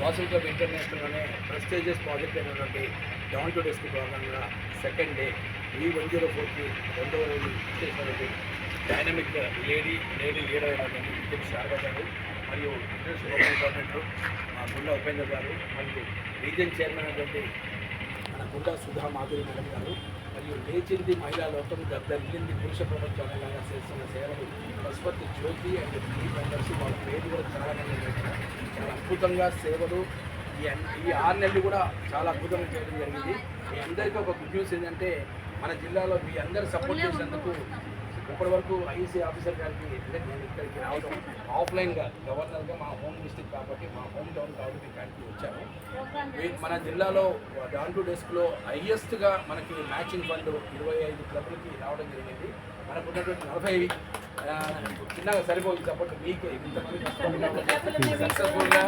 Vasavi club international అనే prestigious project అయినటువంటి down to desk భాగంగా సెకండ్ డే E104కి రెండవ రోజు చేసినటువంటి డైనమిక్ లేడీ లీడర్ అయినటువంటి విద్యుత్ శారద గారు మరియు ఇంటర్నేషనల్ గవర్నమెంట్ గుండా ఉపేందర్ గారు మరియు రీజన్ చైర్మన్ అయినటువంటి మన గుండా సుధా మాధురి మేడం గారు మరియు లేచింది మహిళా లోకం దద్దరిల్లింది పురుష ప్రపంచంగా చేస్తున్న సేవలు పశుపతి జ్యోతి అండ్ టీ మెంబర్స్ వాళ్ళ పేరు కూడా చాలా చాలా అద్భుతంగా సేవలు ఈ 6 నెలలు కూడా చాలా అద్భుతంగా చేయడం జరిగింది. మీ అందరికీ ఒక గుడ్ న్యూస్ ఏంటంటే మన జిల్లాలో మీ అందరూ సపోర్ట్ చేసినందుకు ఇప్పటి వరకు ఐసీ ఆఫీసర్ గారికి నేను ఇక్కడికి రావడం ఆఫ్లైన్గా గవర్నర్గా మా హోమ్ డిస్ట్రిక్ట్ కాబట్టి మా హోమ్ టౌన్ కాబట్టి ఇక్కడికి వచ్చాను. మన జిల్లాలో డౌన్ టు డెస్క్లో హయ్యెస్ట్గా మనకి మ్యాచింగ్ ఫండ్ 25 క్లబ్లకి రావడం జరిగింది. మనకు ఉన్నటువంటి 40 చిన్నగా సరిపోయి సపోర్ట్ మీకే ఇంతమంది సక్సెస్ఫుల్గా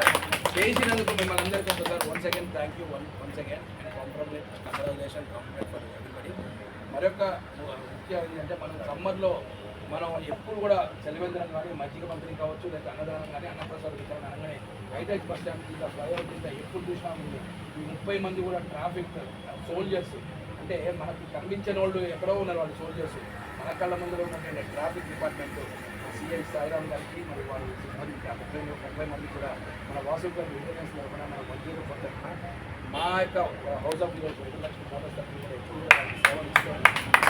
చేసినందుకు మిమ్మల్ని అందరికీ ఒకసారి once again thank you once again congratulation for everybody. మరొక ముఖ్యం ఏంటంటే మనం సమ్మర్లో మనం ఎప్పుడు కూడా చలివేంద్రం కానీ మజ్జిగ పంపిణీ కావచ్చు లేదా అన్నదానం కానీ అన్నప్రసాద వితరణ అనగానే హైటెక్ బస్ స్టాండ్ కింద ఫ్లైఓవర్ కింద ఎప్పుడు చూసినా ఈ 30 మంది కూడా ట్రాఫిక్ సోల్జర్స్ అంటే మనకి కనిపించిన వాళ్ళు ఎక్కడో ఉన్నారు వాళ్ళు సోల్జర్స్ మన కళ్ళ ముందులో ఉన్నటువంటి ట్రాఫిక్ డిపార్ట్మెంట్ సిఐ సాయిరామ్ గారికి మరియు వారి సిబ్బందికి 30 మంది కూడా మన వాసవి క్లబ్ ఇంటర్నేషనల్ కూడా మన మంజూరు పొందుతున్న మా యొక్క హౌస్ ఆఫ్ యూర్ 2 లక్షల మోటార్ సైకిల్ కూడా ఎప్పుడు కూడా వాళ్ళకి సేవలు ఇస్తాము.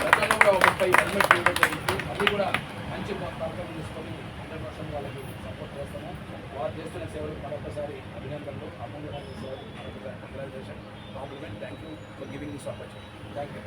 గతంలో కూడా 30 హెల్మెట్ ఇవ్వడం జరిగింది. మళ్ళీ కూడా మంచి పథకం తీసుకొని 100% వాళ్ళకి సపోర్ట్ చేస్తాము. వారు చేస్తున్న సేవలకు మరొకసారి అభినందనలు, అమూల్యమైన సేవలకు మరొకసారి congratulation, compliment. Thank you for giving this opportunity. Thank you.